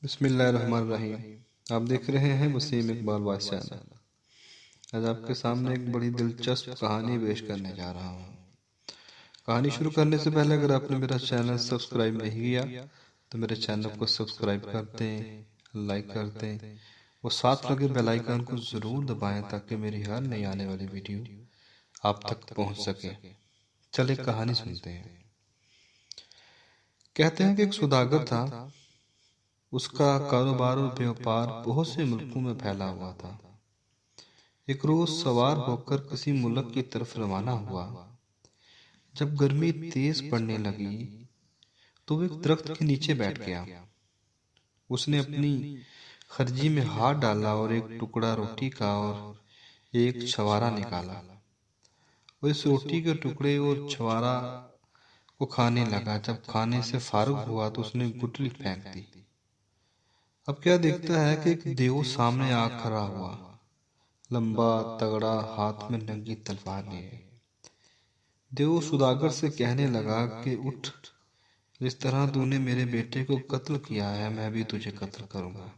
बिस्मिल्लाहिर्रहमानिर्रहीम। आप देख रहे हैं वसीम इकबाल वॉइस चैनल। आज आपके सामने एक बड़ी दिलचस्प कहानी पेश करने जा रहा हूँ। कहानी शुरू करने से पहले अगर आपने मेरा चैनल सब्सक्राइब नहीं किया तो मेरे चैनल को सब्सक्राइब कर दें, लाइक कर दें और साथ लगे बेल आइकन को ज़रूर दबाएं ताकि मेरी हर नई आने वाली वीडियो आप तक पहुँच सके। चलिए कहानी सुनते हैं। कहते हैं कि एक सौदागर था। उसका कारोबार और व्यापार बहुत से मुल्कों में फैला हुआ था। एक रोज सवार होकर किसी मुल्क की तरफ रवाना हुआ। जब गर्मी तेज पड़ने लगी तो वो एक दरख्त के नीचे बैठ गया। उसने अपनी खर्जी में हाथ डाला और एक टुकड़ा रोटी का और एक छवारा निकाला। वो इस रोटी के टुकड़े और छवारा को खाने लगा। जब खाने से फारुग हुआ तो उसने गुठली फेंक दी। अब क्या देखता है कि एक देव सामने आ खड़ा हुआ, लंबा तगड़ा, हाथ में नंगी तलवार लिए। देव सौदागर से कहने लगा कि उठ, जिस तरह तूने मेरे बेटे को कत्ल किया है मैं भी तुझे कत्ल करूंगा।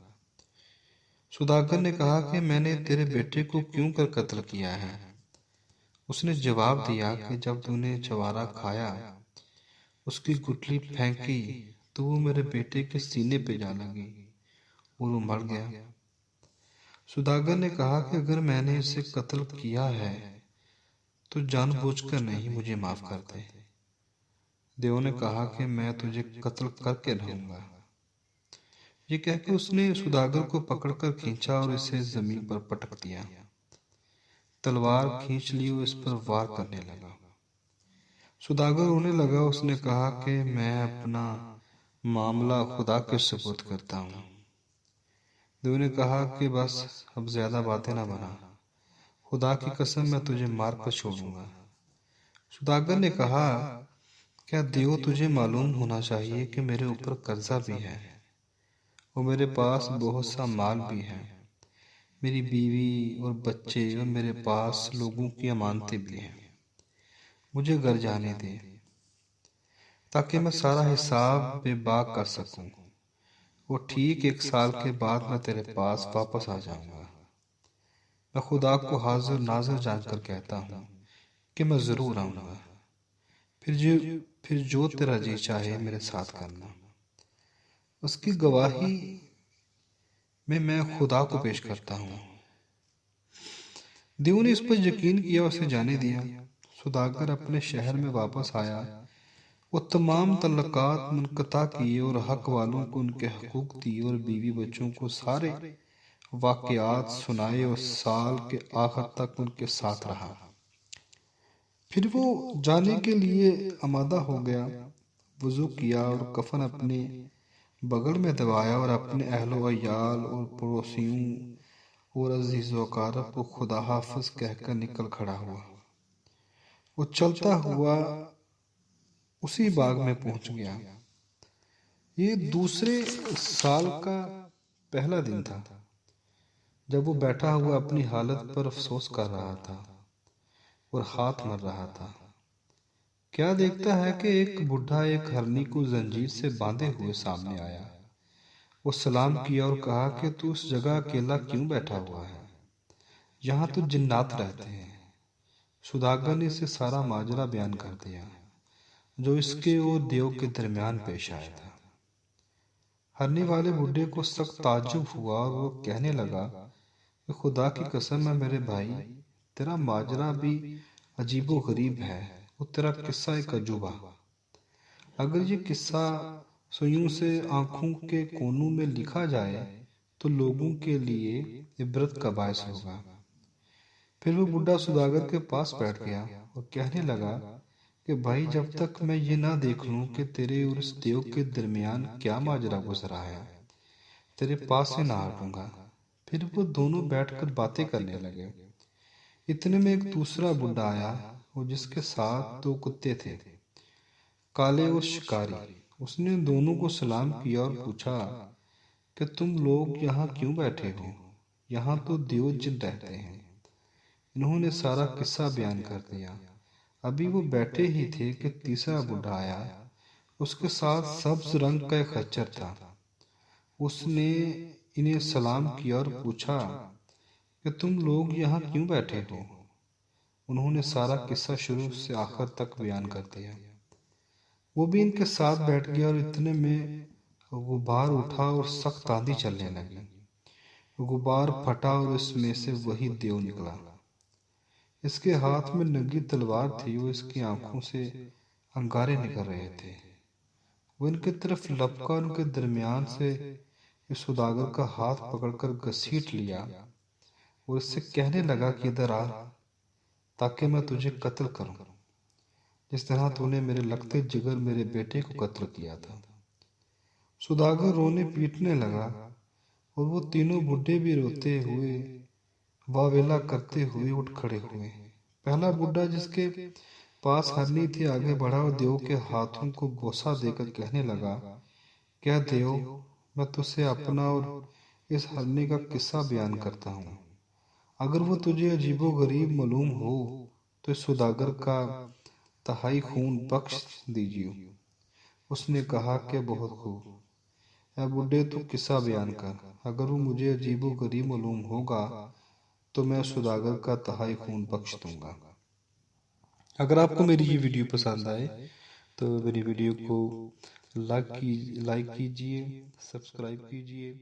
सौदागर ने कहा कि मैंने तेरे बेटे को क्यों कर कत्ल किया है। उसने जवाब दिया कि जब तूने छवारा खाया, उसकी गुठली फेंकी तो वो मेरे बेटे के सीने पे जा लगी और वो मर गया। सौदागर ने कहा कि अगर मैंने इसे कत्ल किया है तो जानबूझकर नहीं, मुझे माफ कर दे। देव ने कहा कि मैं तुझे कत्ल करके रहूंगा। ये कहकर उसने सौदागर को पकड़कर खींचा और इसे जमीन पर पटक दिया। तलवार खींच ली और इस पर वार करने लगा। सौदागर रोने लगा। उसने कहा कि मैं अपना मामला खुदा के सुपुर्द करता हूँ। देव ने कहा कि बस अब ज्यादा बातें ना बना, खुदा की कसम मैं तुझे मार कर छोड़ूंगा। सौदागर ने कहा, क्या देव तुझे मालूम होना चाहिए कि मेरे ऊपर कर्जा भी है और मेरे पास बहुत सा माल भी है। मेरी बीवी और बच्चे और मेरे पास लोगों की अमानतें भी हैं। मुझे घर जाने दे ताकि मैं सारा हिसाब बेबाक कर सकूं। वो ठीक 1 साल के बाद मैं तेरे पास वापस आ जाऊंगा। मैं खुदा को हाजिर नाजिर जानकर कहता हूँ कि मैं जरूर आऊंगा। फिर जो तेरा जी चाहे मेरे साथ करना। उसकी गवाही में मैं खुदा को पेश करता हूँ। देव ने इस पर यकीन किया, उसे जाने दिया। सौदागर अपने शहर में वापस आया। वो तमाम तल्लकात मुनक़ता किए और हक वालों को उनके हकूक दिए और बीवी बच्चों को सारे वाक़यात सुनाए और साल के आखिर तक उनके साथ रहा। फिर वो जाने के लिए आमादा हो गया। वज़ू किया और कफन अपने बगल में दबाया और अपने अहलो अयाल और पड़ोसियों और अजीज़ व अकारब को खुदा हाफिज कहकर निकल खड़ा हुआ। वो चलता हुआ उसी बाग में पहुंच गया। ये दूसरे साल का पहला दिन था जब वो बैठा हुआ अपनी हालत पर अफसोस कर रहा था और हाथ मर रहा था। क्या देखता है कि एक बुढ़ा एक हरनी को जंजीर से बांधे हुए सामने आया। वो सलाम किया और कहा कि तू उस जगह अकेला क्यों बैठा हुआ है, यहाँ तो जिन्नात रहते हैं। सौदागर ने इसे सारा माजरा बयान कर दिया जो इसके और देव के दरमियान पेश आया था। हरने वाले बुढ़े को सख्त ताज्जुब हुआ और वो कहने लगा कि खुदा की कसम है मेरे भाई, तेरा माजरा भी अजीबो गरीब है और तेरा किस्सा एक अजूबा। अगर ये किस्सा सुइयों से आंखों के कोनों में लिखा जाए तो लोगों के लिए इबरत का बायस होगा। फिर वो बुढ़ा सौदागर के पास बैठ गया और कहने लगा कि भाई, जब तक मैं ये ना देख लूं कि तेरे और इस देव के दरमियान क्या माजरा गुजरा है, तेरे पास से ना हटूंगा। फिर वो दोनों बैठकर बातें करने लगे। इतने में एक दूसरा बुढ़ा आया और जिसके साथ 2 कुत्ते थे, काले और शिकारी। उसने दोनों को सलाम किया और पूछा कि तुम लोग यहाँ क्यों बैठे हो, यहाँ तो देव जिन रहते हैं। इन्होंने सारा किस्सा बयान कर दिया। अभी वो बैठे ही थे कि तीसरा बुढ़ा आया। उसके साथ सब्ज रंग का एक खच्चर था। उसने इन्हें सलाम किया और पूछा कि तुम लोग यहाँ क्यों बैठे हो। उन्होंने सारा किस्सा शुरू से आखिर तक बयान कर दिया। वो भी इनके साथ बैठ गया और इतने में गुबार उठा और सख्त आंधी चलने लगी। गुबार फटा और इसमें से वही देव निकला। इसके हाथ में नंगी तलवार थी और इसकी आंखों से अंगारे निकल रहे थे। वो इनकी तरफ लपका, उनके दरमियान से इस सौदागर का हाथ पकड़कर घसीट लिया और इससे कहने लगा कि इधर आ, ताकि मैं तुझे कत्ल करूं, जिस तरह तूने मेरे लगते जिगर मेरे बेटे को कत्ल किया था। सौदागर रोने पीटने लगा और वो तीनों बुढ़े भी रोते हुए वावेला करते हुए उठ खड़े हुए। पहला बुढ़ा, जिसके पास हरनी थी, आगे बढ़ा और देव के हाथों को बोसा देकर कहने लगा, क्या देव, मैं तुझसे अपना और इस हरनी का किस्सा बयान करता हूँ। अगर वो तुझे अजीबो गरीब मालूम हो तो इस सौदागर का तहाई खून बख्श दीजिए। उसने कहा कि बहुत खूब, ऐ बुढ़े तू किस्सा बयान कर। अगर वो मुझे अजीबो गरीब मालूम होगा तो मैं सौदागर का तहाई खून बख्श दूंगा। अगर आपको मेरी ये वीडियो पसंद आए तो मेरी वीडियो को लाइक कीजिए, सब्सक्राइब कीजिए।